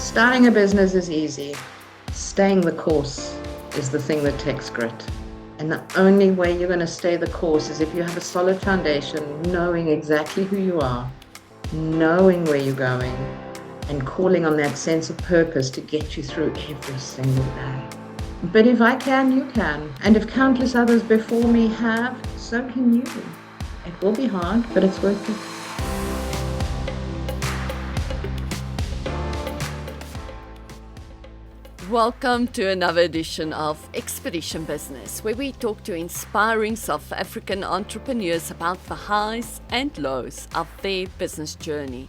Starting a business is easy. Staying the course is the thing that takes grit. And the only way you're going to stay the course is if you have a solid foundation, knowing exactly who you are, knowing where you're going, and calling on that sense of purpose to get you through every single day. But if I can, you can. And if countless others before me have, so can you. It will be hard, but it's worth it. Welcome to another edition of Expedition Business, where we talk to inspiring South African entrepreneurs about the highs and lows of their business journey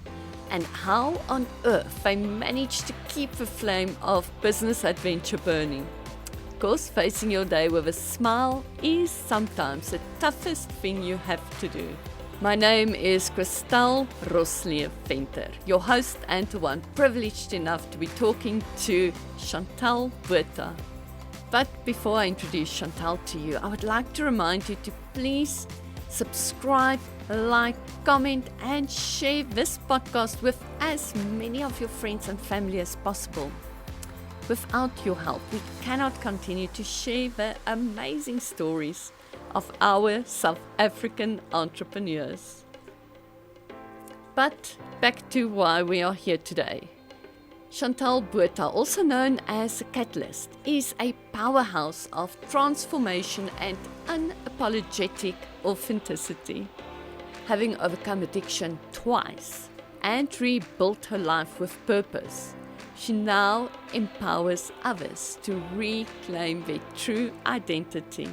and how on earth they manage to keep the flame of business adventure burning. Of course, facing your day with a smile is sometimes the toughest thing you have to do. My name is Chantelle Venter, your host and the one privileged enough to be talking to Chantelle Botha. But before I introduce Chantelle to you, I would like to remind you to please subscribe, like, comment and share this podcast with as many of your friends and family as possible. Without your help, we cannot continue to share the amazing stories of our South African entrepreneurs. But back to why we are here today. Chantelle Botha, also known as a catalyst, is a powerhouse of transformation and unapologetic authenticity. Having overcome addiction twice and rebuilt her life with purpose, she now empowers others to reclaim their true identity.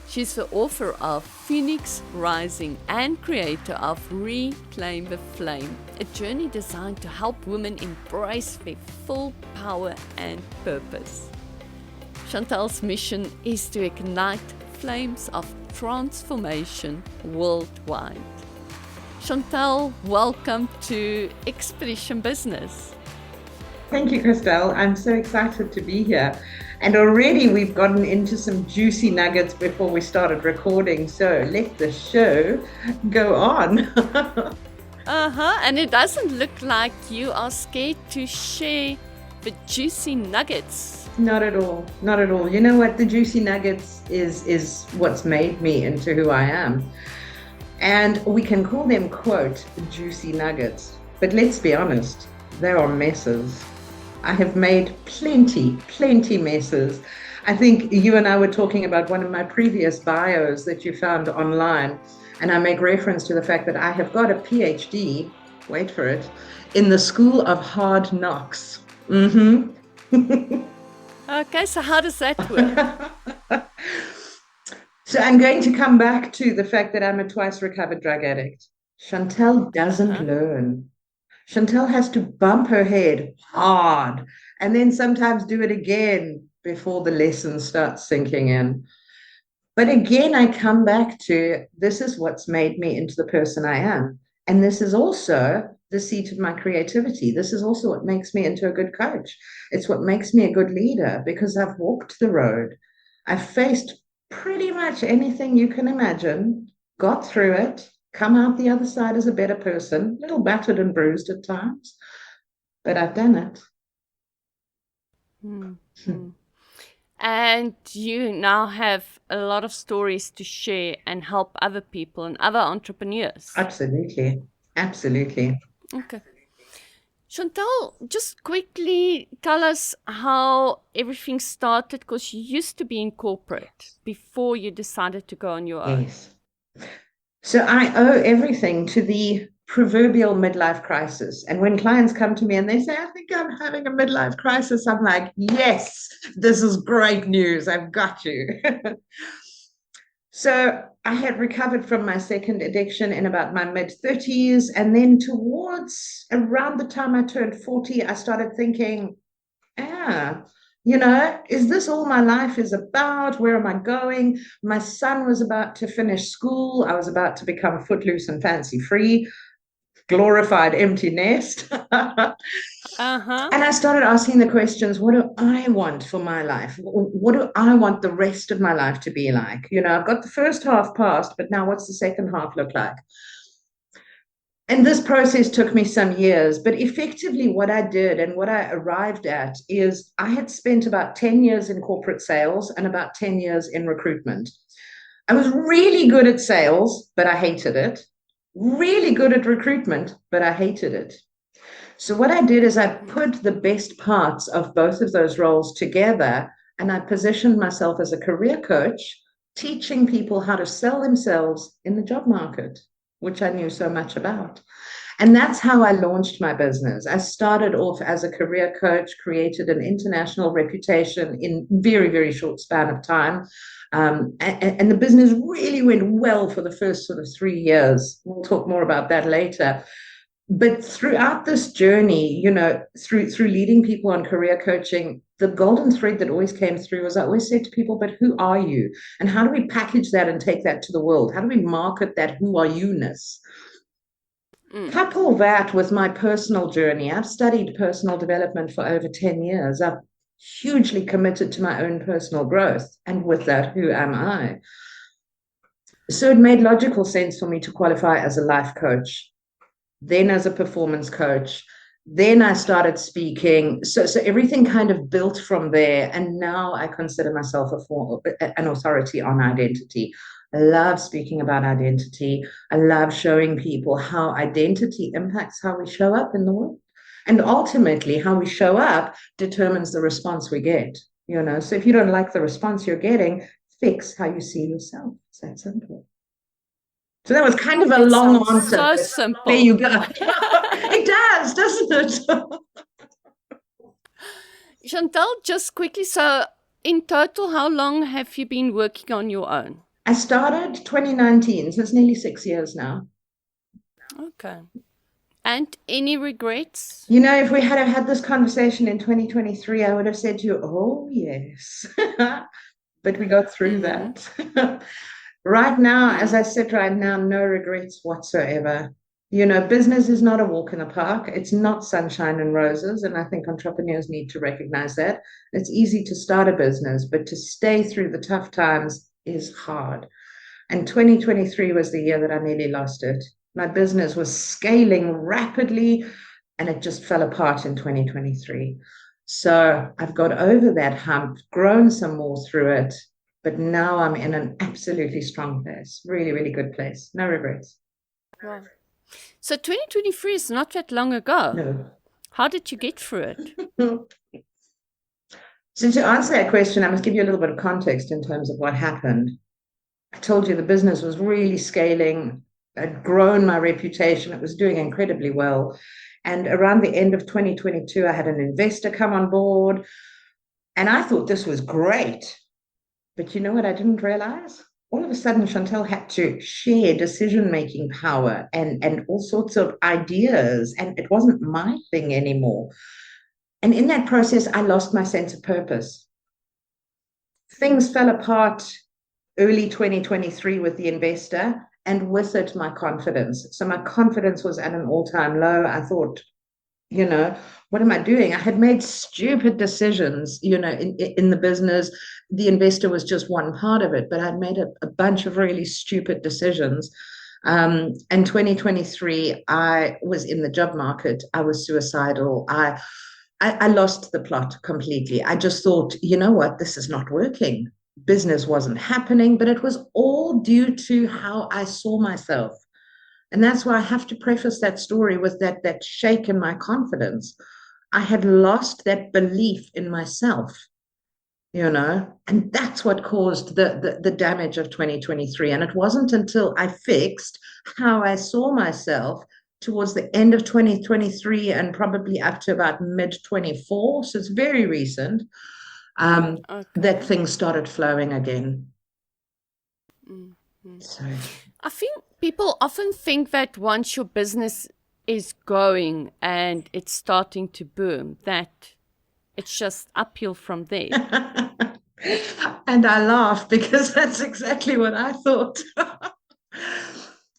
She's the author of Phoenix Rising and creator of Reclaim the Flame, a journey designed to help women embrace their full power and purpose. Chantelle's mission is to ignite flames of transformation worldwide. Chantelle, welcome to Expedition Business. Thank you, Christelle. I'm so excited to be here. And already we've gotten into some juicy nuggets before we started recording. So let the show go on. And it doesn't look like you are scared to share the juicy nuggets. Not at all. Not at all. You know what? The juicy nuggets is what's made me into who I am. And we can call them, quote, juicy nuggets. But let's be honest, they are messes. I have made plenty messes. I think you and I were talking about one of my previous bios that you found online, and I make reference to the fact that I have got a PhD, wait for it, in the School of Hard Knocks. Okay, so how does that work? So I'm going to come back to the fact that I'm a twice recovered drug addict. Chantelle doesn't learn. Chantelle has to bump her head hard and then sometimes do it again before the lesson starts sinking in. But again, I come back to this is what's made me into the person I am. And this is also the seat of my creativity. This is also what makes me into a good coach. It's what makes me a good leader because I've walked the road. I've faced pretty much anything you can imagine, got through it, come out the other side as a better person, a little battered and bruised at times, but I've done it. Mm-hmm. And you now have a lot of stories to share and help other people and other entrepreneurs. Absolutely. Okay. Chantelle, just quickly tell us how everything started, because you used to be in corporate before you decided to go on your own. Yes. So I owe everything to the proverbial midlife crisis. And when clients come to me and they say, I think I'm having a midlife crisis, I'm like, yes, this is great news. I've got you. So I had recovered from my second addiction in about my mid-30s. And then towards around the time I turned 40, I started thinking, is this all my life is about? Where am I going? My son was about to finish school. I was about to become footloose and fancy free, glorified empty nest. And I started asking the questions, what do I want for my life? What do I want the rest of my life to be like? I've got the first half passed, but now what's the second half look like? And this process took me some years, but effectively, what I did and what I arrived at is I had spent about 10 years in corporate sales and about 10 years in recruitment. I was really good at sales, but I hated it. Really good at recruitment, but I hated it. So, what I did is I put the best parts of both of those roles together and I positioned myself as a career coach, teaching people how to sell themselves in the job market, which I knew so much about. And that's how I launched my business. I started off as a career coach, created an international reputation in very, very short span of time. And the business really went well for the first sort of 3 years. We'll talk more about that later. But throughout this journey, through leading people on career coaching, the golden thread that always came through was I always said to people, but who are you? And how do we package that and take that to the world? How do we market that who are you-ness? Couple that with my personal journey. I've studied personal development for over 10 years. I've hugely committed to my own personal growth. And with that, who am I? So it made logical sense for me to qualify as a life coach, then as a performance coach. Then I started speaking. So everything kind of built from there. And now I consider myself an authority on identity. I love speaking about identity. I love showing people how identity impacts how we show up in the world. And ultimately, how we show up determines the response we get. So if you don't like the response you're getting, fix how you see yourself. It's that simple. So that was kind of a It long sounds answer. so There simple. you go. It does, doesn't it? Chantelle, just quickly, so in total, how long have you been working on your own? I started 2019, so it's nearly 6 years now. Okay. And any regrets? If we had had this conversation in 2023, I would have said to you, oh, yes. But we got through that. Right now, as I sit right now, no regrets whatsoever. Business is not a walk in the park. It's not sunshine and roses. And I think entrepreneurs need to recognize that. It's easy to start a business, but to stay through the tough times is hard. And 2023 was the year that I nearly lost it. My business was scaling rapidly and it just fell apart in 2023. So I've got over that hump, grown some more through it, but now I'm in an absolutely strong place, really, really good place. No regrets. Wow. So 2023 is not that long ago. No. How did you get through it? So to answer that question, I must give you a little bit of context in terms of what happened. I told you the business was really scaling. I'd grown my reputation. It was doing incredibly well. And around the end of 2022, I had an investor come on board. And I thought this was great. But you know what I didn't realize? All of a sudden, Chantelle had to share decision-making power and all sorts of ideas. And it wasn't my thing anymore. And in that process, I lost my sense of purpose. Things fell apart early 2023 with the investor, and with it, my confidence. So my confidence was at an all-time low. I thought, what am I doing? I had made stupid decisions, in the business. The investor was just one part of it, but I'd made a bunch of really stupid decisions. In 2023, I was in the job market. I was suicidal. I lost the plot completely. I just thought, you know what, this is not working. Business wasn't happening, but it was all due to how I saw myself. And that's why I have to preface that story with that shake in my confidence. I had lost that belief in myself, and that's what caused the damage of 2023. And it wasn't until I fixed how I saw myself towards the end of 2023 and probably up to about mid 24. So it's very recent. That things started flowing again. Mm-hmm. So I think people often think that once your business is going and it's starting to boom, that it's just uphill from there. And I laugh because that's exactly what I thought.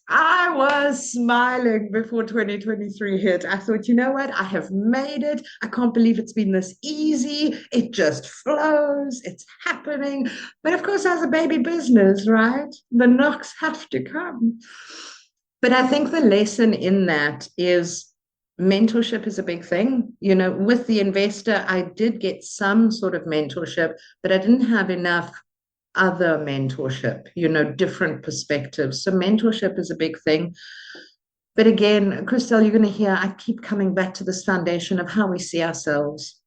I was smiling before 2023 hit. I thought, you know what? I have made it. I can't believe it's been this easy. It just flows. It's happening. But of course, as a baby business, right? The knocks have to come. But I think the lesson in that is mentorship is a big thing. With the investor, I did get some sort of mentorship, but I didn't have enough other mentorship, different perspectives. So mentorship is a big thing. But again, Christelle, you're going to hear, I keep coming back to this foundation of how we see ourselves.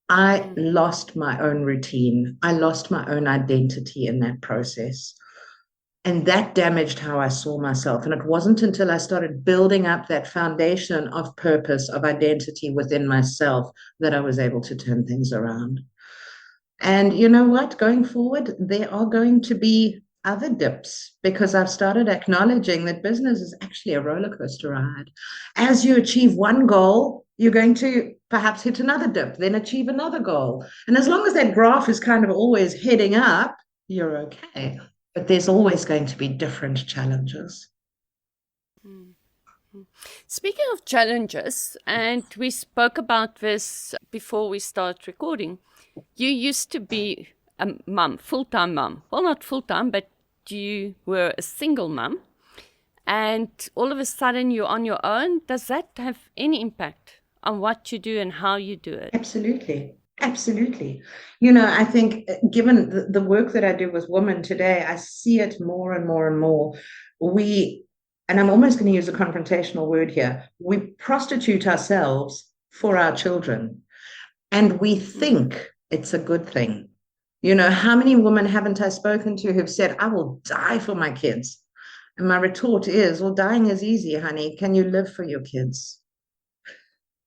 I lost my own routine. I lost my own identity in that process. And that damaged how I saw myself. And it wasn't until I started building up that foundation of purpose, of identity within myself, that I was able to turn things around. And you know what? Going forward, there are going to be other dips because I've started acknowledging that business is actually a roller coaster ride. As you achieve one goal, you're going to perhaps hit another dip, then achieve another goal. And as long as that graph is kind of always heading up, you're okay. But there's always going to be different challenges. Speaking of challenges, and we spoke about this before we start recording, you used to be a mum, full-time mum. Well, not full-time, but you were a single mum. And all of a sudden you're on your own. Does that have any impact on what you do and how you do it? Absolutely. Absolutely. I think given the work that I do with women today, I see it more and more and more. And I'm almost going to use a confrontational word here, we prostitute ourselves for our children, and we think it's a good thing. How many women haven't I spoken to who've said, I will die for my kids? And my retort is, well, dying is easy, honey. Can you live for your kids?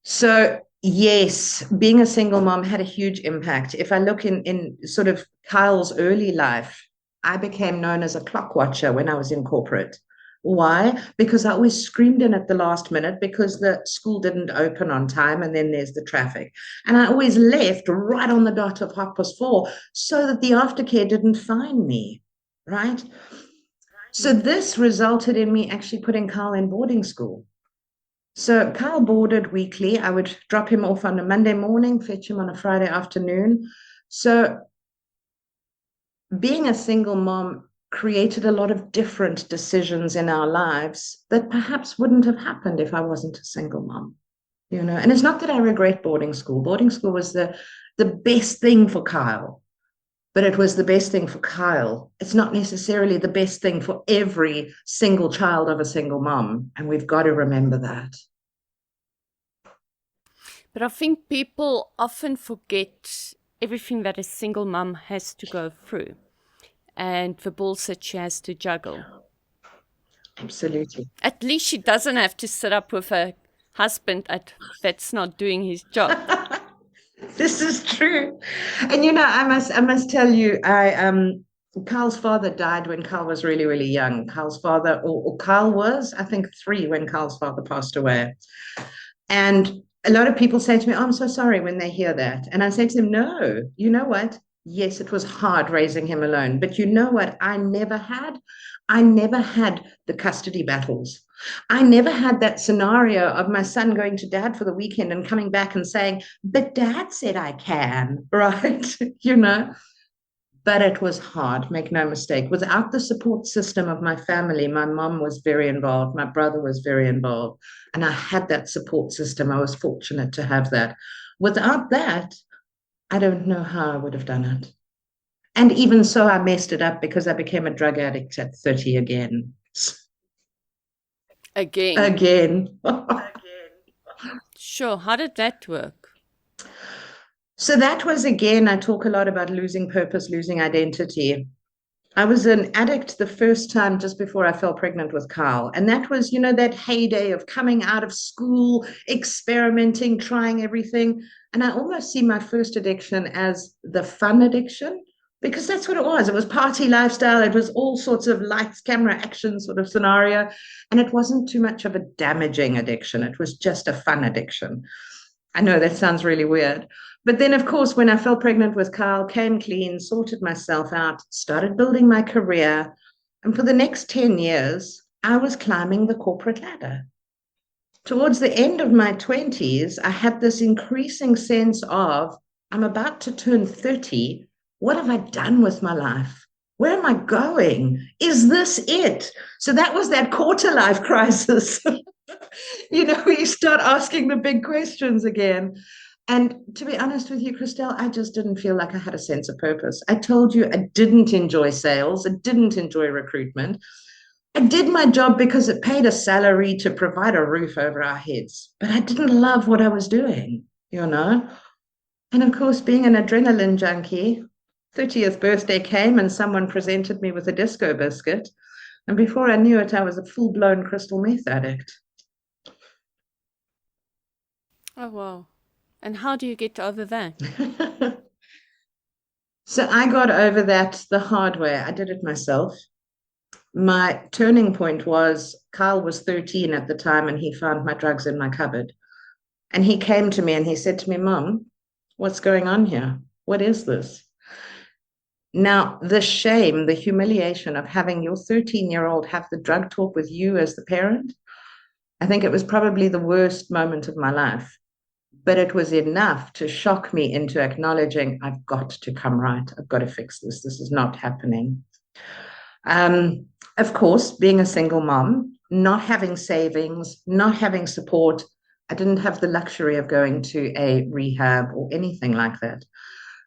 So yes, being a single mom had a huge impact. If I look in sort of Kyle's early life, I became known as a clock watcher when I was in corporate. Why? Because I always screamed in at the last minute because the school didn't open on time, and then there's the traffic. And I always left right on the dot of 4:30 so that the aftercare didn't find me, right? So this resulted in me actually putting Kyle in boarding school. So Kyle boarded weekly. I would drop him off on a Monday morning, fetch him on a Friday afternoon. So being a single mom created a lot of different decisions in our lives that perhaps wouldn't have happened if I wasn't a single mom. And it's not that I regret boarding school. Boarding school was the best thing for Kyle, but it was the best thing for Kyle. It's not necessarily the best thing for every single child of a single mom, and we've got to remember that. But I think people often forget everything that a single mom has to go through and the balls that she has to juggle. Absolutely. At least she doesn't have to sit up with a husband that's not doing his job. This is true. And I must tell you, Carl's father died when Carl was really, really young. Carl's father, or Carl was, I think, 3 when Carl's father passed away. And a lot of people say to me, oh, I'm so sorry when they hear that. And I say to them, no, you know what? Yes, it was hard raising him alone. But you know what? I never had the custody battles. I never had that scenario of my son going to dad for the weekend and coming back and saying, but dad said I can, right? But it was hard, make no mistake. Without the support system of my family, my mom was very involved, my brother was very involved, and I had that support system. I was fortunate to have that. Without that, I don't know how I would have done it. And even so, I messed it up because I became a drug addict at 30 again. Again. Sure. How did that work? So that was, again, I talk a lot about losing purpose, losing identity. I was an addict the first time just before I fell pregnant with Kyle. And that was, that heyday of coming out of school, experimenting, trying everything. And I almost see my first addiction as the fun addiction, because that's what it was. It was party lifestyle. It was all sorts of lights, camera, action sort of scenario. And it wasn't too much of a damaging addiction. It was just a fun addiction. I know that sounds really weird. But then, of course, when I fell pregnant with Kyle, came clean, sorted myself out, started building my career. And for the next 10 years, I was climbing the corporate ladder. Towards the end of my 20s, I had this increasing sense of, I'm about to turn 30. What have I done with my life? Where am I going? Is this it? So that was that quarter life crisis. You start asking the big questions again. And to be honest with you, Christelle, I just didn't feel like I had a sense of purpose. I told you I didn't enjoy sales. I didn't enjoy recruitment. I did my job because it paid a salary to provide a roof over our heads, but I didn't love what I was doing. And of course, being an adrenaline junkie, 30th birthday came and someone presented me with a disco biscuit. And before I knew it, I was a full blown crystal meth addict. Oh, wow. And how do you get over that? So I got over that the hard way. I did it myself. My turning point was Carl was 13 at the time and he found my drugs in my cupboard. And he came to me and he said to me, Mom, what's going on here? What is this? Now, the shame, the humiliation of having your 13-year-old have the drug talk with you as the parent, I think it was probably the worst moment of my life. But it was enough to shock me into acknowledging I've got to come right. I've got to fix this. This is not happening. Of course, being a single mom, not having savings, not having support, I didn't have the luxury of going to a rehab or anything like that.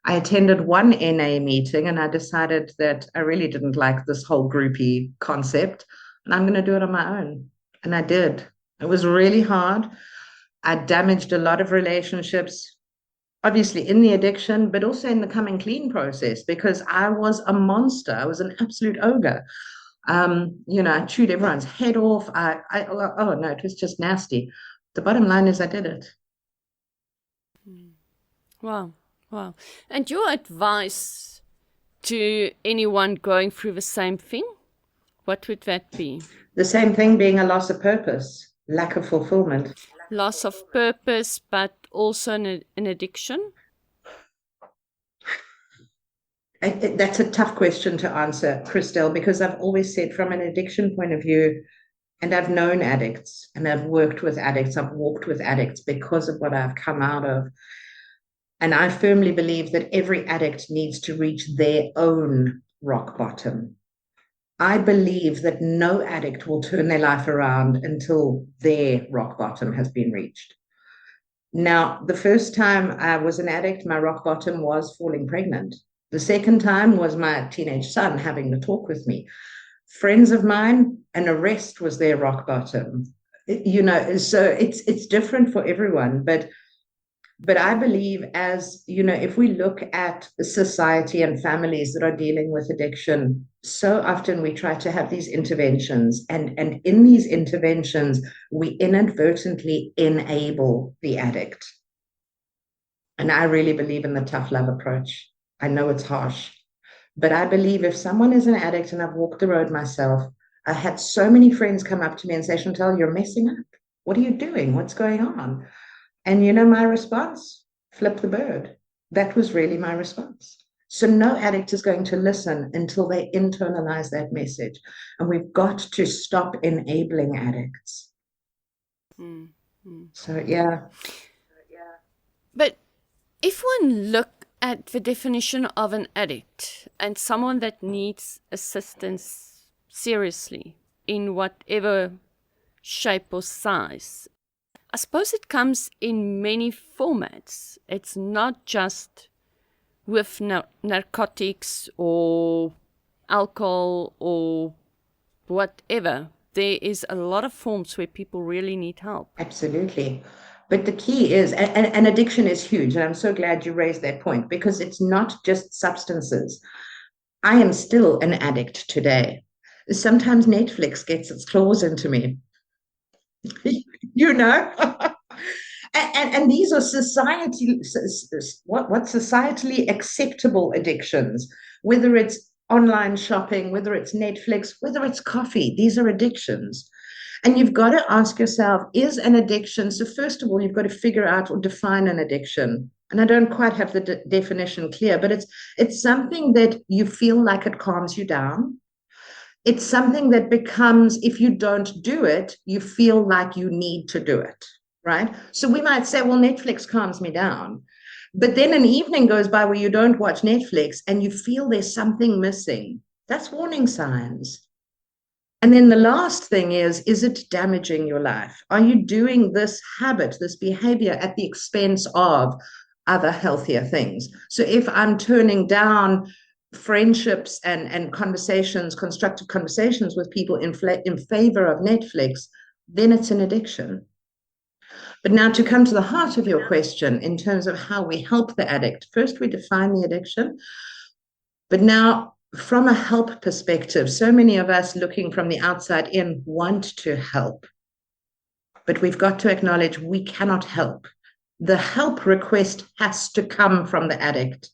I attended one NA meeting and I decided that I really didn't like this whole groupie concept and I'm going to do it on my own. And I did. It was really hard. I damaged a lot of relationships, obviously in the addiction, but also in the coming clean process because I was a monster. I was an absolute ogre. I chewed everyone's head off. Oh no, it was just nasty. The bottom line is I did it. Wow. Wow. And your advice to anyone going through the same thing, what would that be? The same thing being a loss of purpose, lack of fulfillment. Loss of purpose, but also an addiction? That's a tough question to answer, Christelle, because I've always said from an addiction point of view, and I've known addicts and I've worked with addicts, I've walked with addicts because of what I've come out of. And I firmly believe that every addict needs to reach their own rock bottom. I believe that no addict will turn their life around until their rock bottom has been reached. Now, the first time I was an addict, my rock bottom was falling pregnant. The second time was my teenage son having the talk with me. Friends of mine, an arrest was their rock bottom. So it's different for everyone, but I believe if we look at society and families that are dealing with addiction, so often we try to have these interventions, and in these interventions, we inadvertently enable the addict. And I really believe in the tough love approach. I know it's harsh, but I believe if someone is an addict, and I've walked the road myself, I had so many friends come up to me and say, Chantelle, you're messing up. What are you doing? What's going on? And my response, flip the bird. That was really my response. So no addict is going to listen until they internalize that message. And we've got to stop enabling addicts. Mm-hmm. So, yeah. But if one look at the definition of an addict and someone that needs assistance seriously in whatever shape or size, I suppose it comes in many formats. It's not just with narcotics or alcohol or whatever. There is a lot of forms where people really need help. Absolutely. But the key is, and addiction is huge, and I'm so glad you raised that point, because it's not just substances. I am still an addict today. Sometimes Netflix gets its claws into me. And these are societally acceptable addictions, whether it's online shopping, whether it's Netflix, whether it's coffee. These are addictions. And you've got to ask yourself, is an addiction? So first of all, you've got to figure out or define an addiction. And I don't quite have the definition clear, but it's something that you feel like it calms you down. It's something that becomes, if you don't do it, you feel like you need to do it, right? So we might say, well, Netflix calms me down. But then an evening goes by where you don't watch Netflix and you feel there's something missing. That's warning signs. And then the last thing is it damaging your life? Are you doing this habit, this behavior at the expense of other healthier things? So if I'm turning down friendships and conversations, constructive conversations with people in favor of Netflix, then it's an addiction. But now to come to the heart of your question in terms of how we help the addict, first we define the addiction, but now from a help perspective, so many of us looking from the outside in want to help, but we've got to acknowledge we cannot help. The help request has to come from the addict.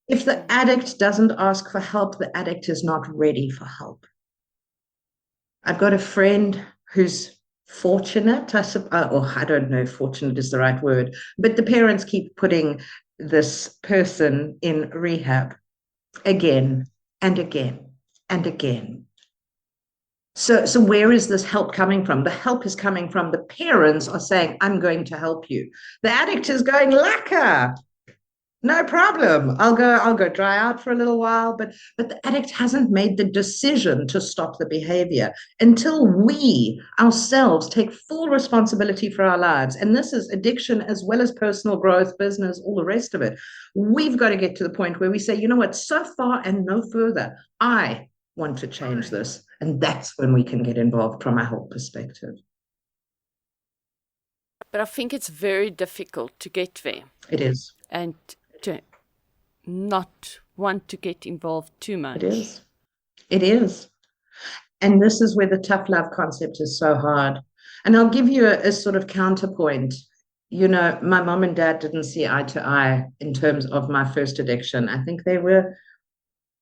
If the addict doesn't ask for help, the addict is not ready for help. I've got a friend who's fortunate, I don't know if fortunate is the right word, but the parents keep putting this person in rehab again and again and again. So where is this help coming from? The help is coming from the parents are saying, I'm going to help you. The addict is going, lacquer. No problem. I'll go dry out for a little while, but the addict hasn't made the decision to stop the behavior until we ourselves take full responsibility for our lives. And this is addiction as well as personal growth, business, all the rest of it. We've got to get to the point where we say, you know what, so far and no further. I want to change this. And that's when we can get involved from a help perspective. But I think it's very difficult to get there. It is. And to not want to get involved too much. It is. It is. And this is where the tough love concept is so hard. And I'll give you a sort of counterpoint. You know, my mom and dad didn't see eye to eye in terms of my first addiction. I think they were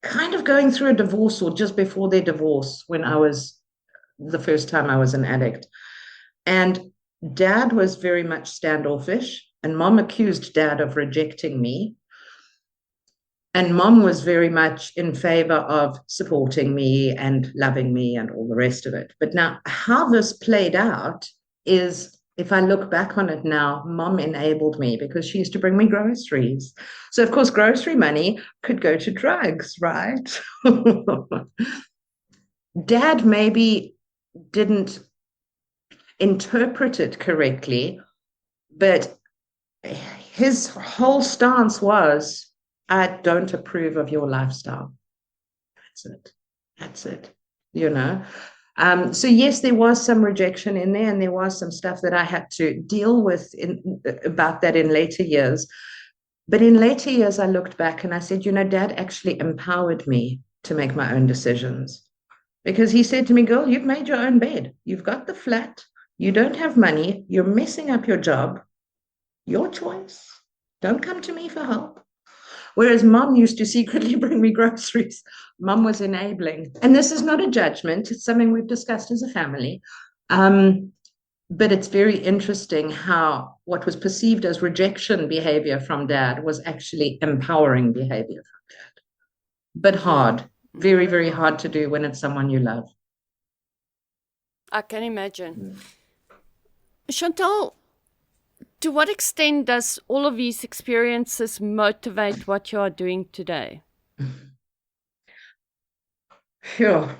kind of going through a divorce or just before their divorce when I was the first time I was an addict. And dad was very much standoffish. And mom accused dad of rejecting me. And mom was very much in favor of supporting me and loving me and all the rest of it. But now how this played out is, if I look back on it now, mom enabled me because she used to bring me groceries. So, of course, grocery money could go to drugs, right? Dad maybe didn't interpret it correctly, but his whole stance was, I don't approve of your lifestyle. That's it, you know. So yes, there was some rejection in there, and there was some stuff that I had to deal with about that in later years. But in later years, I looked back and I said, you know, dad actually empowered me to make my own decisions. Because he said to me, girl, you've made your own bed. You've got the flat. You don't have money. You're messing up your job. Your choice. Don't come to me for help. Whereas mom used to secretly bring me groceries. Mom was enabling. And this is not a judgment. It's something we've discussed as a family. But it's very interesting how what was perceived as rejection behavior from dad was actually empowering behavior from dad. But hard. Very, very hard to do when it's someone you love. I can imagine. Chantelle, to what extent does all of these experiences motivate what you are doing today? Sure.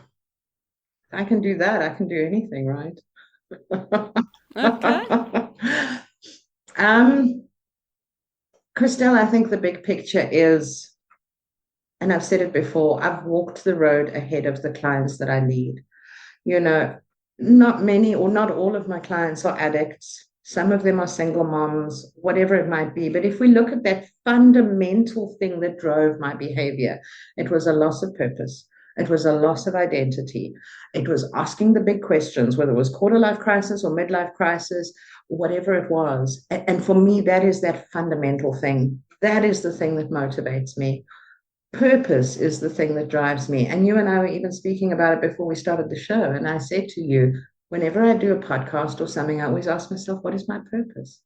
I can do that. I can do anything, right? Okay. Christelle, I think the big picture is, and I've said it before, I've walked the road ahead of the clients that I lead. You know, not many or not all of my clients are addicts. Some of them are single moms, whatever it might be. But if we look at that fundamental thing that drove my behavior, it was a loss of purpose. It was a loss of identity. It was asking the big questions, whether it was quarter life crisis or midlife crisis, whatever it was. And for me, that is that fundamental thing. That is the thing that motivates me. Purpose is the thing that drives me. And you and I were even speaking about it before we started the show. And I said to you, whenever I do a podcast or something, I always ask myself, what is my purpose?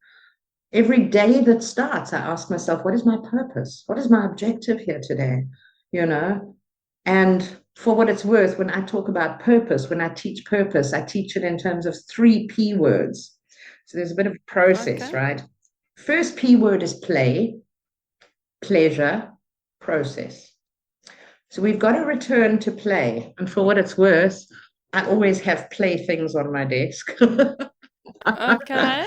Every day that starts, I ask myself, what is my purpose? What is my objective here today? You know? And for what it's worth, when I talk about purpose, when I teach purpose, I teach it in terms of 3 P words. So there's a bit of a process, okay, right? First P word is play, pleasure, process. So we've got to return to play. And for what it's worth, I always have play things on my desk. Okay.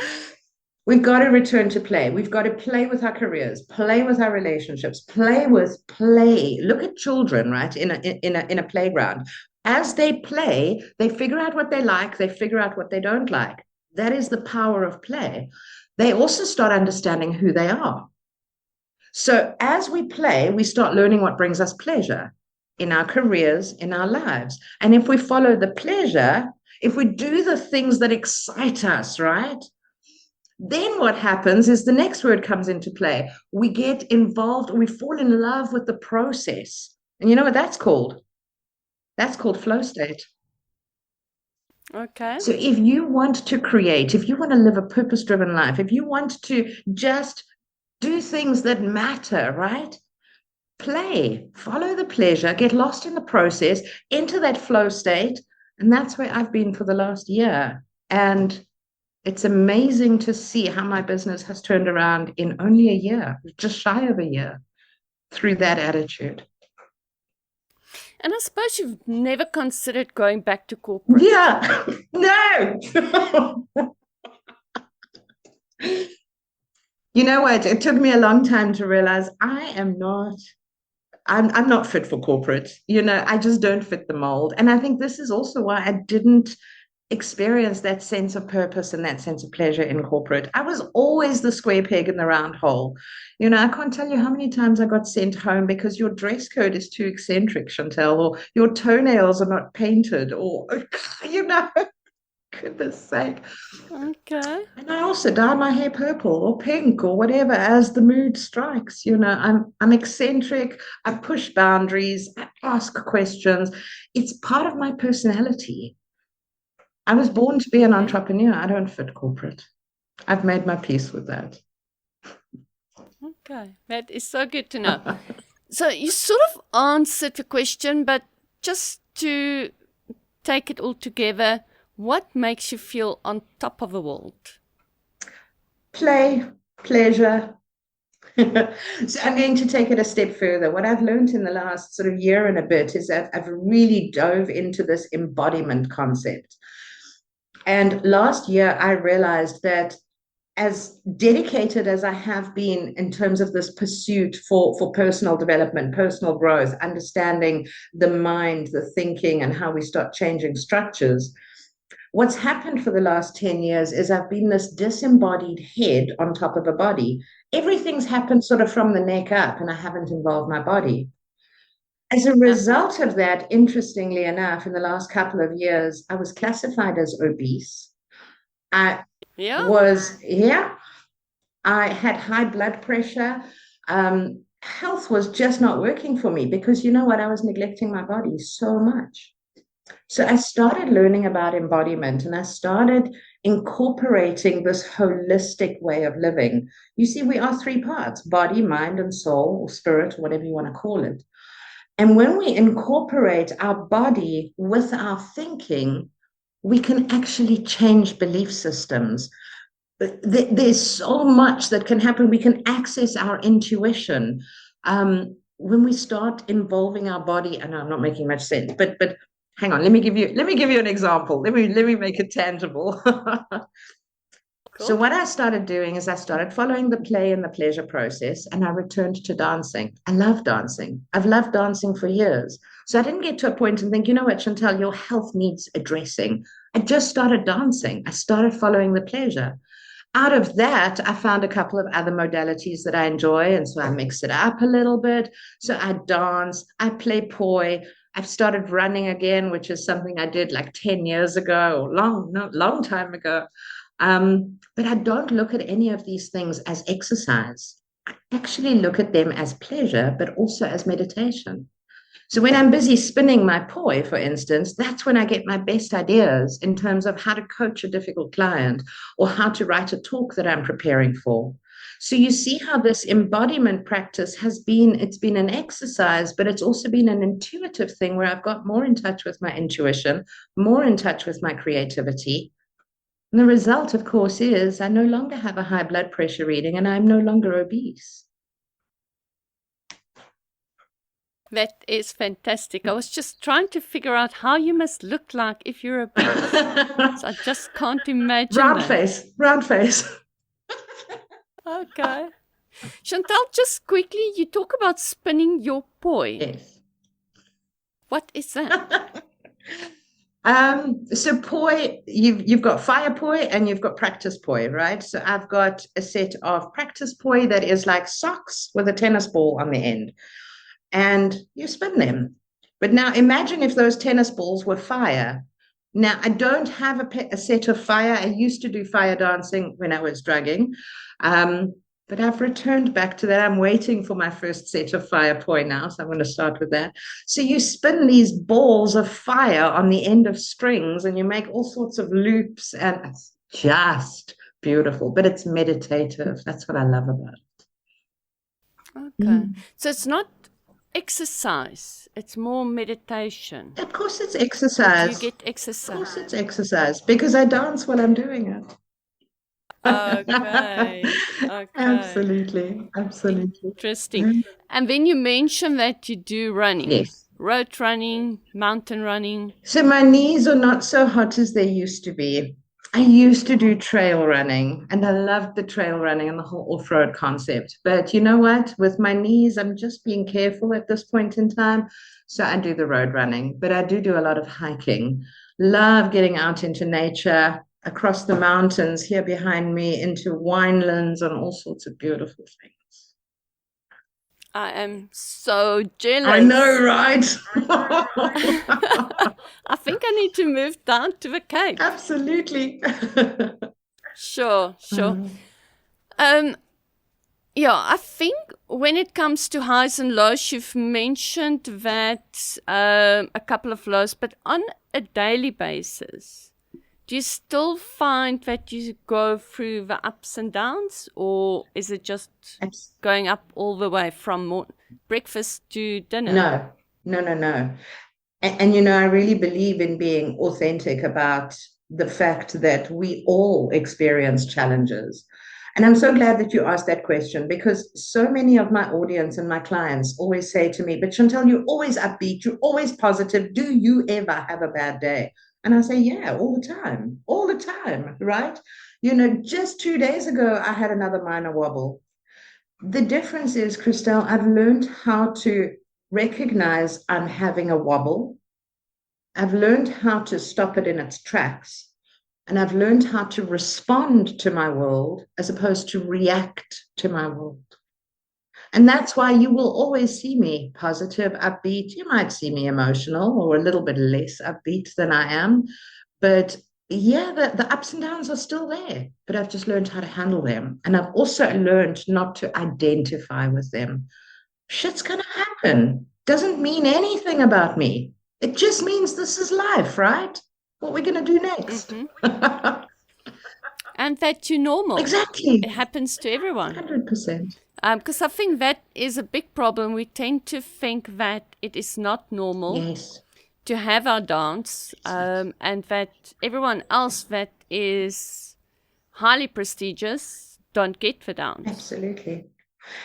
We've got to return to play. We've got to play with our careers, play with our relationships, play with play. Look at children, right, in a playground. As they play, they figure out what they like, they figure out what they don't like. That is the power of play. They also start understanding who they are. So as we play, we start learning what brings us pleasure in our careers, in our lives. And if we follow the pleasure, if we do the things that excite us, right? Then what happens is the next word comes into play. We get involved, we fall in love with the process. And you know what that's called? That's called flow state. Okay. So if you want to create, if you want to live a purpose driven life, if you want to just do things that matter, right? Play, follow the pleasure, get lost in the process, enter that flow state. And that's where I've been for the last year. And it's amazing to see how my business has turned around in only a year, just shy of a year, through that attitude. And I suppose you've never considered going back to corporate. Yeah, no. You know what? It took me a long time to realize I'm not fit for corporate. I just don't fit the mold. And I think this is also why I didn't experience that sense of purpose and that sense of pleasure in corporate. I was always the square peg in the round hole. I can't tell you how many times I got sent home because your dress code is too eccentric, Chantelle, or your toenails are not painted, or, goodness sake. Okay. And I also dye my hair purple or pink or whatever as the mood strikes. I'm eccentric. I push boundaries. I ask questions. It's part of my personality. I was born to be an Okay. entrepreneur. I don't fit corporate. I've made my peace with that. Okay. That is so good to know. So you sort of answered the question, but just to take it all together, what makes you feel on top of the world? Play, pleasure. So I'm going to take it a step further. What I've learned in the last sort of year and a bit is that I've really dove into this embodiment concept. And last year, I realized that as dedicated as I have been in terms of this pursuit for personal development, personal growth, understanding the mind, the thinking, and how we start changing structures, what's happened for the last 10 years is I've been this disembodied head on top of a body. Everything's happened sort of from the neck up, and I haven't involved my body. As a Uh-huh. result of that, interestingly enough, in the last couple of years, I was classified as obese. I Yeah? yeah, I had high blood pressure. Health was just not working for me because you know what? I was neglecting my body so much. So I started learning about embodiment and I started incorporating this holistic way of living. You see, we are three parts: body, mind, and soul, or spirit, whatever you want to call it. And when we incorporate our body with our thinking, we can actually change belief systems. There's so much that can happen. We can access our intuition when we start involving our body. And I'm not making much sense, but hang on. Let me give you an example. Let me make it tangible. So Cool. what I started doing is I started following the play and the pleasure process, and I returned to dancing. I love dancing. I've loved dancing for years. So I didn't get to a point and think, you know what, Chantal, your health needs addressing. I just started dancing. I started following the pleasure. Out of that, I found a couple of other modalities that I enjoy. And so I mix it up a little bit. So I dance, I play poi. I've started running again, which is something I did like 10 years ago, or long time ago. But I don't look at any of these things as exercise. I actually look at them as pleasure, but also as meditation. So when I'm busy spinning my poi, for instance, that's when I get my best ideas in terms of how to coach a difficult client or how to write a talk that I'm preparing for. So you see how this embodiment practice it's been an exercise, but it's also been an intuitive thing where I've got more in touch with my intuition, more in touch with my creativity. And the result, of course, is I no longer have a high blood pressure reading and I'm no longer obese. That is fantastic. I was just trying to figure out how you must look like if you're obese. So I just can't imagine Round that. face, round face. Okay. Chantelle, just quickly, you talk about spinning your poi. Yes. What is that? So poi, you've got fire poi and you've got practice poi, right? So I've got a set of practice poi that is like socks with a tennis ball on the end, and you spin them. But now imagine if those tennis balls were fire. Now I don't have a set of fire. I used to do fire dancing when I was drugging. But I've returned back to that. I'm waiting for my first set of fire poi now, so I'm going to start with that. So you spin these balls of fire on the end of strings and you make all sorts of loops, and it's just beautiful, but it's meditative. That's what I love about it. Okay. So it's not exercise, it's more meditation. Of course it's Or do you exercise. get Of exercise? course it's exercise, because I dance while I'm doing it. Okay. Okay. Absolutely. Absolutely. Interesting. And then you mentioned that you do running. Yes. Road running, mountain running. So my knees are not so hot as they used to be. I used to do trail running and I loved the trail running and the whole off-road concept. But you know what? With my knees, I'm just being careful at this point in time. So I do the road running, but I do a lot of hiking. Love getting out into nature, across the mountains here behind me, into winelands and all sorts of beautiful things. I am so jealous. I know, right? I think I need to move down to the Cape. Absolutely. Sure. Yeah, I think when it comes to highs and lows, you've mentioned that a couple of lows, but on a daily basis, do you still find that you go through the ups and downs, or is it just going up all the way from breakfast to dinner? No. And you know, I really believe in being authentic about the fact that we all experience challenges. And I'm so glad that you asked that question, because so many of my audience and my clients always say to me, but Chantelle, you're always upbeat, you're always positive. Do you ever have a bad day? And I say, yeah, all the time, right? You know, just 2 days ago, I had another minor wobble. The difference is, Christelle, I've learned how to recognize I'm having a wobble. I've learned how to stop it in its tracks. And I've learned how to respond to my world as opposed to react to my world. And that's why you will always see me positive, upbeat. You might see me emotional or a little bit less upbeat than I am. But yeah, the ups and downs are still there, but I've just learned how to handle them. And I've also learned not to identify with them. Shit's going to happen. Doesn't mean anything about me. It just means this is life, right? What we're going to do next. Mm-hmm. And that you're normal. Exactly. It happens to everyone. 100%. Because I think that is a big problem. We tend to think that it is not normal to have our dance, and that everyone else that is highly prestigious don't get the dance. Absolutely.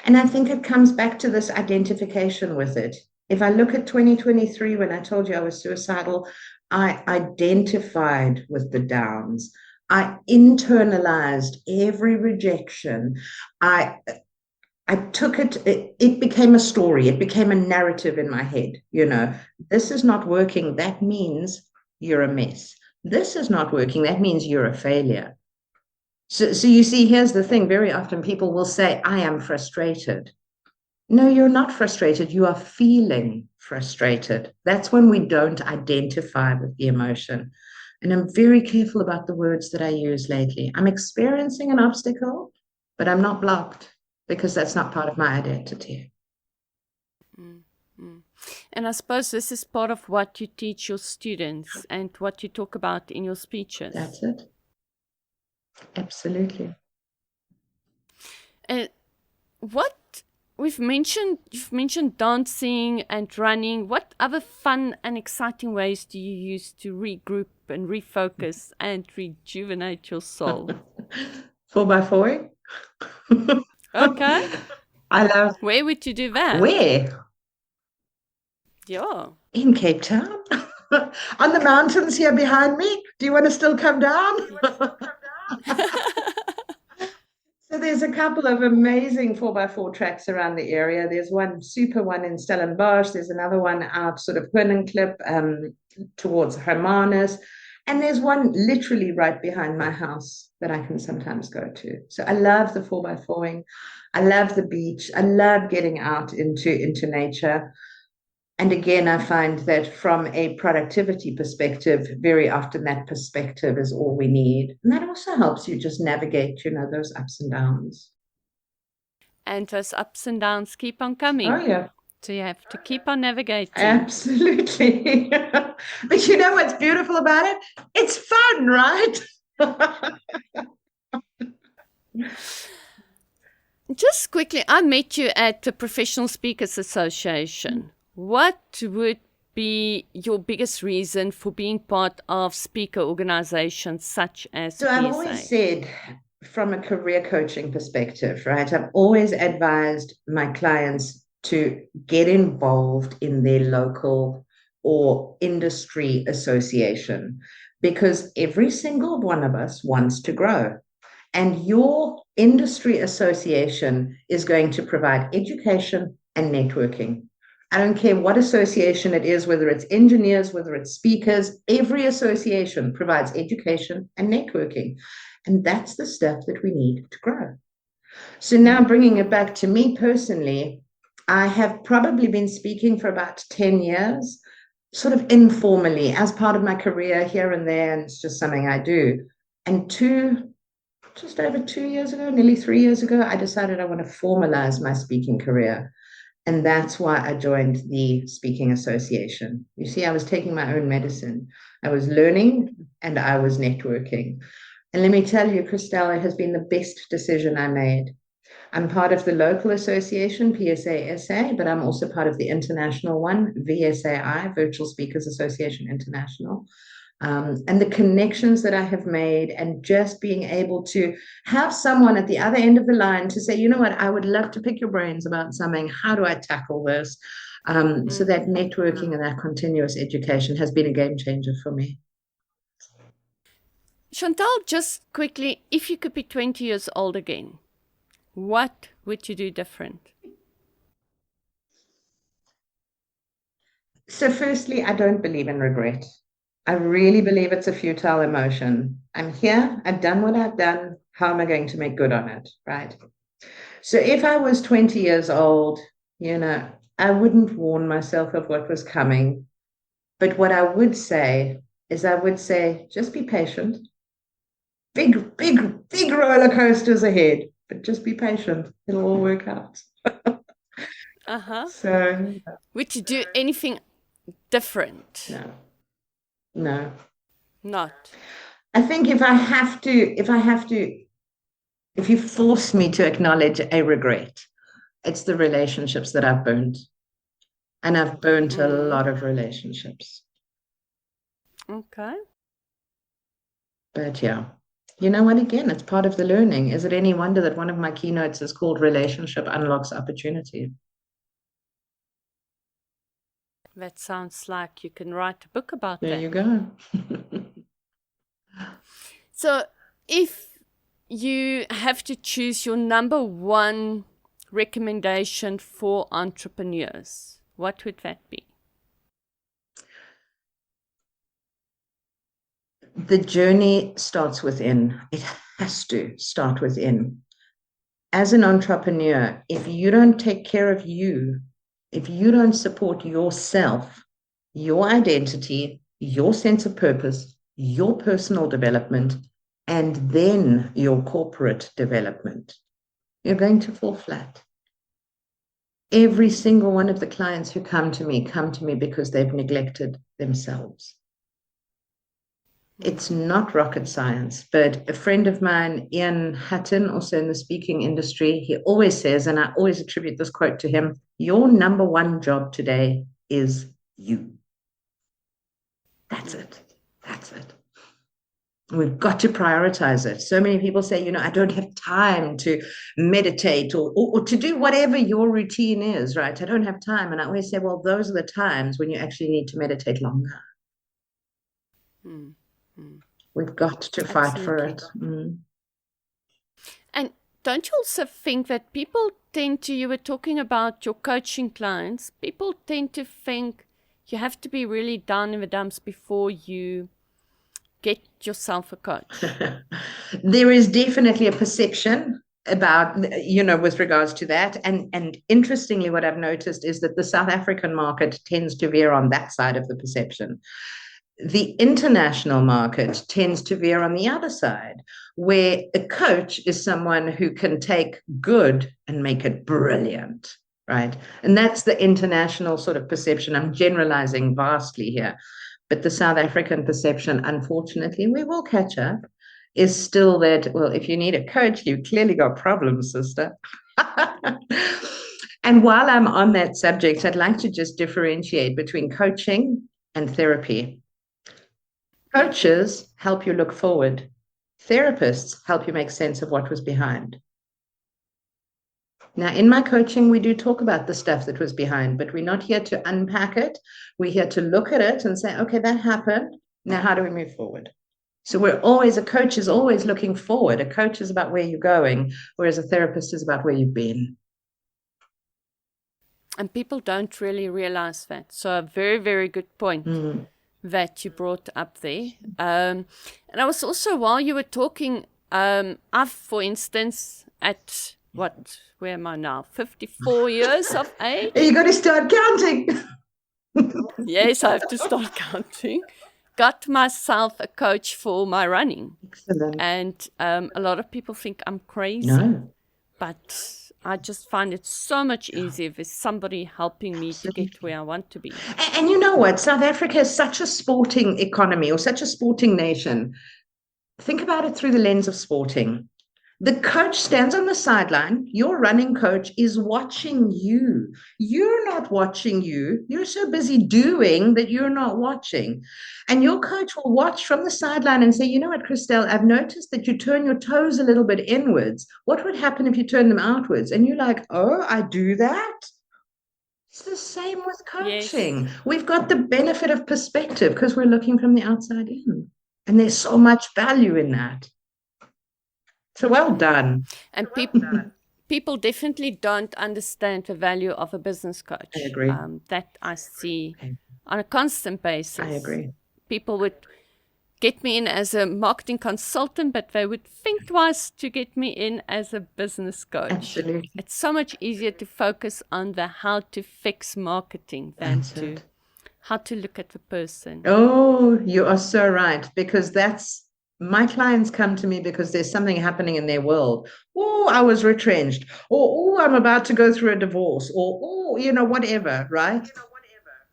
And I think it comes back to this identification with it. If I look at 2023, when I told you I was suicidal, I identified with the downs. I internalized every rejection. I took it became a story. It became a narrative in my head. You know, this is not working. That means you're a mess. This is not working. That means you're a failure. So you see, here's the thing. Very often people will say, I am frustrated. No, you're not frustrated. You are feeling frustrated. That's when we don't identify with the emotion. And I'm very careful about the words that I use lately. I'm experiencing an obstacle, but I'm not blocked, because that's not part of my identity. Mm-hmm. And I suppose this is part of what you teach your students and what you talk about in your speeches. That's it. Absolutely. You've mentioned dancing and running. What other fun and exciting ways do you use to regroup and refocus and rejuvenate your soul? 4x4. Okay. I love. Where would you do that? Where? Yeah. In Cape Town. On the mountains here behind me. Do you want to still come down? So there's a couple of amazing 4x4 tracks around the area. There's one super one in Stellenbosch. There's another one out sort of Clip towards Hermanus. And there's one literally right behind my house that I can sometimes go to. So I love the 4x4ing. I love the beach. I love getting out into nature. And again, I find that from a productivity perspective, very often that perspective is all we need. And that also helps you just navigate, those ups and downs. And those ups and downs keep on Oh, coming. yeah. So you have to keep on navigating. Absolutely. But you know what's beautiful about it? It's fun, right? Just quickly, I met you at the Professional Speakers Association. What would be your biggest reason for being part of speaker organizations such as So I've always said, from a career coaching perspective, right? I've always advised my clients to get involved in their local or industry association because every single one of us wants to grow. And your industry association is going to provide education and networking. I don't care what association it is, whether it's engineers, whether it's speakers, every association provides education and networking. And that's the stuff that we need to grow. So now bringing it back to me personally, I have probably been speaking for about 10 years, sort of informally as part of my career here and there. And it's just something I do. And just over 2 years ago, nearly 3 years ago, I decided I want to formalize my speaking career. And that's why I joined the Speaking Association. You see, I was taking my own medicine. I was learning and I was networking. And let me tell you, Christelle, it has been the best decision I made. I'm part of the local association, PSA SA, but I'm also part of the international one, VSAI, Virtual Speakers Association International. And the connections that I have made, and just being able to have someone at the other end of the line to say, you know what, I would love to pick your brains about something. How do I tackle this? So that networking and that continuous education has been a game changer for me. Chantelle, just quickly, if you could be 20 years old again, what would you do different? So firstly, I don't believe in regret. I really believe it's a futile emotion. I'm here, I've done what I've done. How am I going to make good on it? Right. So if I was 20 years old, I wouldn't warn myself of what was coming. But what I would say is just be patient. Big, big, big roller coasters ahead, but just be patient. It'll all work out. So would you do anything different? No. No. Not. I think if you force me to acknowledge a regret, it's the relationships that I've burnt. And I've burnt a lot of relationships. Okay. But yeah, you know what? Again, it's part of the learning. Is it any wonder that one of my keynotes is called Relationship Unlocks Opportunity? That sounds like you can write a book about that. There you go. So if you have to choose your number one recommendation for entrepreneurs, what would that be? The journey starts within. It has to start within. As an entrepreneur, if you don't take care of you, if you don't support yourself, your identity, your sense of purpose, your personal development, and then your corporate development, you're going to fall flat. Every single one of the clients who come to me because they've neglected themselves. It's not rocket science, but a friend of mine, Ian Hatton, also in the speaking industry, he always says, and I always attribute this quote to him, your number one job today is you. That's it. That's it. We've got to prioritize it. So many people say, I don't have time to meditate or to do whatever your routine is, right? I don't have time. And I always say, well, those are the times when you actually need to meditate longer. Mm. Mm. We've got to fight for Absolutely. it. Mm. And don't you also think that people tend to, you were talking about your coaching clients, people tend to think you have to be really down in the dumps before you get yourself a coach? There is definitely a perception about, with regards to that. And interestingly, what I've noticed is that the South African market tends to veer on that side of the perception. The international market tends to veer on the other side, where a coach is someone who can take good and make it brilliant, right? And that's the international sort of perception. I'm generalizing vastly here, but the South African perception, unfortunately, we will catch up, is still that, well, if you need a coach, you've clearly got problems, sister. And while I'm on that subject, I'd like to just differentiate between coaching and therapy. Coaches help you look forward. Therapists help you make sense of what was behind. Now, in my coaching, we do talk about the stuff that was behind, but we're not here to unpack it. We're here to look at it and say, okay, that happened. Now, how do we move forward? So a coach is always looking forward. A coach is about where you're going, whereas a therapist is about where you've been. And people don't really realize that. So a very, very good point that you brought up there. And I was also, while you were talking, I've, for instance, at where am I now? 54 years of age. You got to start counting. Yes, I have to start counting. Got myself a coach for my running. Excellent. And a lot of people think I'm crazy. No. But I just find it so much easier with somebody helping me to get where I want to be. And you know what? South Africa is such a sporting economy or such a sporting nation. Think about it through the lens of sporting. The coach stands on the sideline. Your running coach is watching you. You're not watching you. You're so busy doing that you're not watching. And your coach will watch from the sideline and say, you know what, Christelle, I've noticed that you turn your toes a little bit inwards. What would happen if you turn them outwards? And you're like, oh, I do that? It's the same with coaching. Yes. We've got the benefit of perspective because we're looking from the outside in. And there's so much value in that. So well done. And people definitely don't understand the value of a business coach. I agree. That I see on a constant basis. I agree. People would get me in as a marketing consultant, but they would think twice to get me in as a business coach. Absolutely. It's so much easier to focus on the how to fix marketing than how to look at the person. Oh, you are so right, because my clients come to me because there's something happening in their world. Oh, I was retrenched. Or, oh, I'm about to go through a divorce. Or, oh, whatever, right?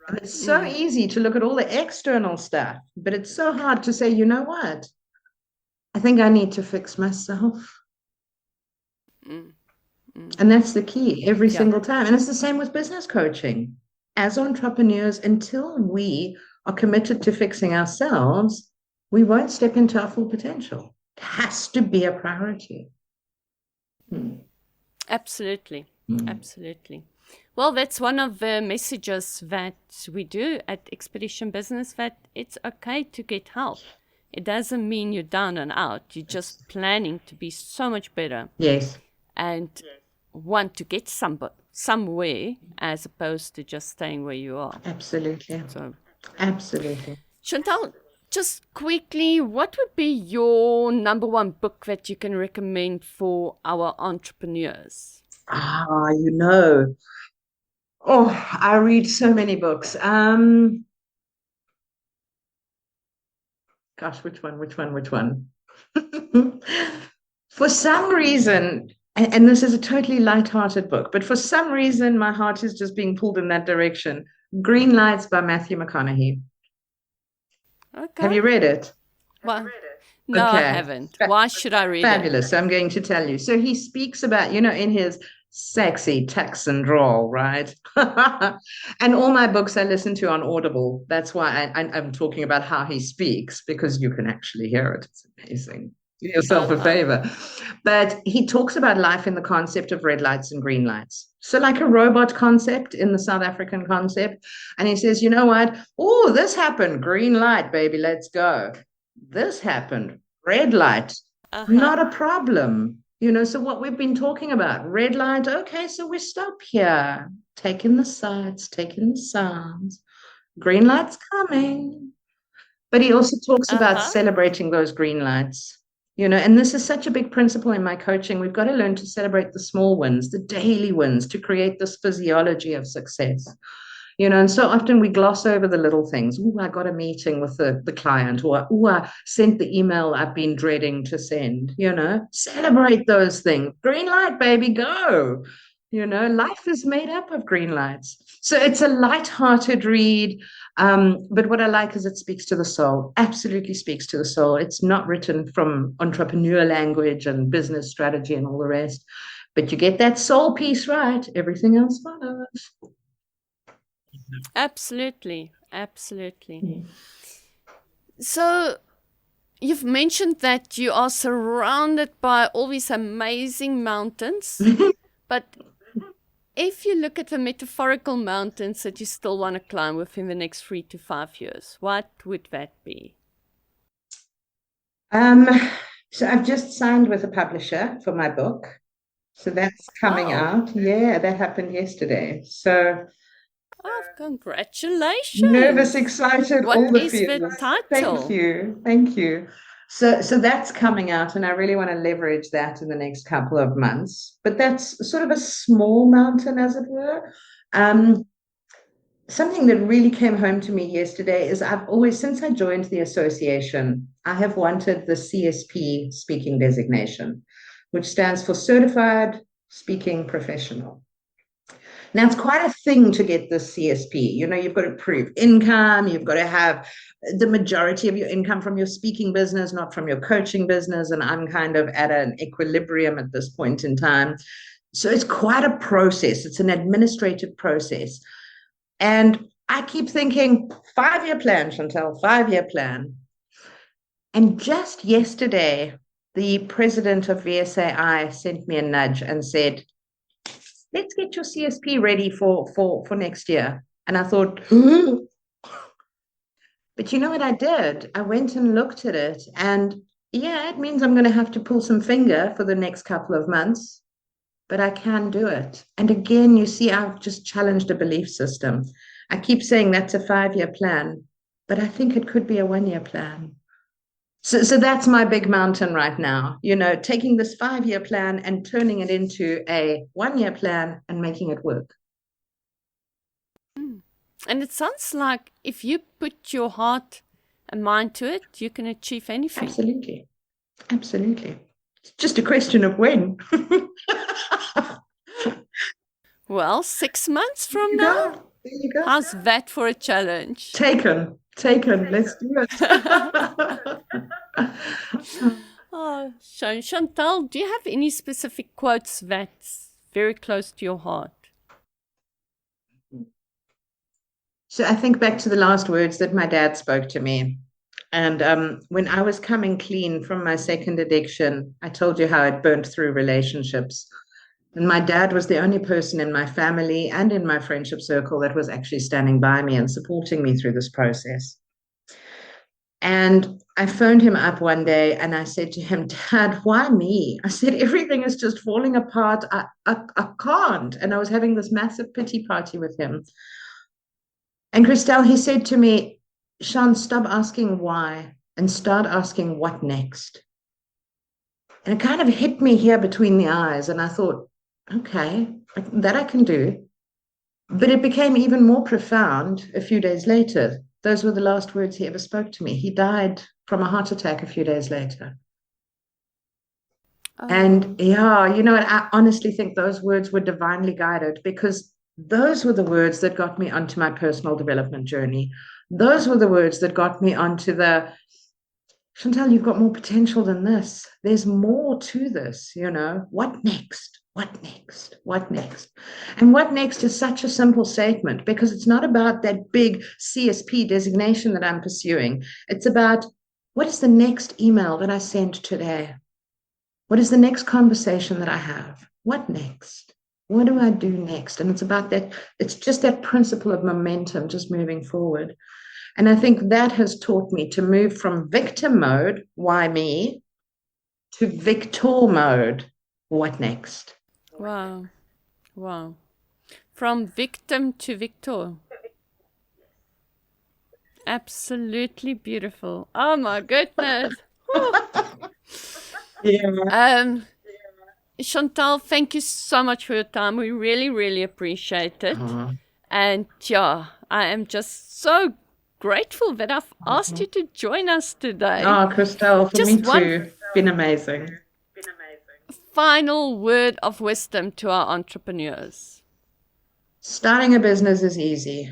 And it's so easy to look at all the external stuff, but it's so hard to say, you know what? I think I need to fix myself. And that's the key every single time. And it's the same with business coaching. As entrepreneurs, until we are committed to fixing ourselves, we won't step into our full potential. It has to be a priority. Absolutely. Absolutely. Well, that's one of the messages that we do at Expedition Business, that it's okay to get help. It doesn't mean you're down and out. You're just planning to be so much better. Yes. And want to get somewhere as opposed to just staying where you are. Absolutely. Absolutely. Chantelle, just quickly, what would be your number one book that you can recommend for our entrepreneurs? I read so many books. Gosh, which one? For some reason, and this is a totally light-hearted book, but for some reason, my heart is just being pulled in that direction. Green Lights by Matthew McConaughey. Okay. Have you read it? Well, no, okay. I haven't. Why should I read it? Fabulous. So I'm going to tell you. So he speaks about, in his sexy Texan drawl, right? And all my books I listen to on Audible. That's why I'm talking about how he speaks, because you can actually hear it. It's amazing. Do yourself a Uh-huh. favor. But he talks about life in the concept of red lights and green lights. So, like a robot concept in the South African concept. And he says, you know what? Oh, this happened. Green light, baby, let's go. This happened. Red light, Uh-huh. not a problem. So what we've been talking about, red light, okay, so we stop here, take in the sights, take in the sounds. Green light's coming. But he also talks about Uh-huh. celebrating those green lights. And this is such a big principle in my coaching. We've got to learn to celebrate the small wins, the daily wins, to create this physiology of success. And so often we gloss over the little things. Oh, I got a meeting with the client, or oh, I sent the email I've been dreading to send. Celebrate those things. Green light, baby, go. Life is made up of green lights. So it's a light-hearted read. But what I like is it speaks to the soul, absolutely speaks to the soul. It's not written from entrepreneur language and business strategy and all the rest. But you get that soul piece right, everything else follows. Absolutely. Absolutely. Mm. So you've mentioned that you are surrounded by all these amazing mountains, but if you look at the metaphorical mountains that you still want to climb within the next 3 to 5 years, what would that be? Um, so I've just signed with a publisher for my book. So that's coming Oh, out. Yeah, that happened yesterday. So oh, nervous, congratulations. excited, What all the is the feels. Thank title? you. Thank you. So that's coming out, and I really want to leverage that in the next couple of months. But that's sort of a small mountain, as it were. Um, Something that really came home to me yesterday is I've always, since I joined the association, I have wanted the CSP speaking designation, which stands for Certified Speaking Professional. Now, it's quite a thing to get the CSP. You've got to prove income, you've got to have the majority of your income from your speaking business, not from your coaching business. And I'm kind of at an equilibrium at this point in time. So it's quite a process, it's an administrative process. And I keep thinking, 5 year plan, Chantelle, 5 year plan. And just yesterday, the president of VSAI sent me a nudge and said, let's get your CSP ready for next year. And I thought, but you know what I did? I went and looked at it. And yeah, it means I'm going to have to pull some finger for the next couple of months, but I can do it. And again, you see, I've just challenged a belief system. I keep saying that's a 5 year plan, but I think it could be a 1 year plan. So that's my big mountain right now, taking this 5 year plan and turning it into a 1 year plan and making it work. Mm. And it sounds like if you put your heart and mind to it, you can achieve anything. Absolutely. Absolutely. It's just a question of when. Well, 6 months There from you now? go. There you go. How's that for a challenge? Taken. Taken. Let's do it. Oh, Chantal, do you have any specific quotes that's very close to your heart? So I think back to the last words that my dad spoke to me. And when I was coming clean from my second addiction, I told you how it burnt through relationships. And my dad was the only person in my family and in my friendship circle that was actually standing by me and supporting me through this process. And I phoned him up one day and I said to him, Dad, why me? I said, everything is just falling apart. I can't. And I was having this massive pity party with him. And Christelle, he said to me, Sean, stop asking why and start asking what next. And it kind of hit me here between the eyes. And I thought, okay, that I can do. But it became even more profound a few days later. Those were the last words he ever spoke to me. He died from a heart attack a few days later. Oh. And yeah, I honestly think those words were divinely guided, because those were the words that got me onto my personal development journey. Those were the words that got me onto the, Chantal, you've got more potential than this. There's more to this, what next? What next? What next? And what next is such a simple statement because it's not about that big CSP designation that I'm pursuing. It's about what is the next email that I send today? What is the next conversation that I have? What next? What do I do next? And it's about that, it's just that principle of momentum, just moving forward. And I think that has taught me to move from victim mode, why me, to victor mode, what next? Wow. Wow. From victim to victor. Absolutely beautiful. Oh my goodness. Yeah. Chantelle, thank you so much for your time. We really, really appreciate it. And yeah, I am just so grateful that I've asked you to join us today. Oh, Christelle, for Just me one too. Been amazing. final word of wisdom to our entrepreneurs. Starting a business is easy.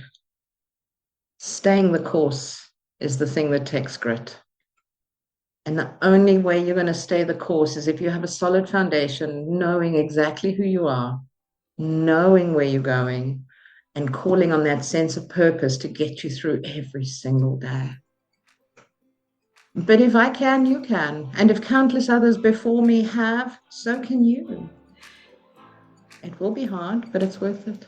Staying the course is the thing that takes grit. And the only way you're going to stay the course is if you have a solid foundation, knowing exactly who you are, knowing where you're going, and calling on that sense of purpose to get you through every single day. But if I can, you can. And if countless others before me have, so can you. It will be hard, but it's worth it.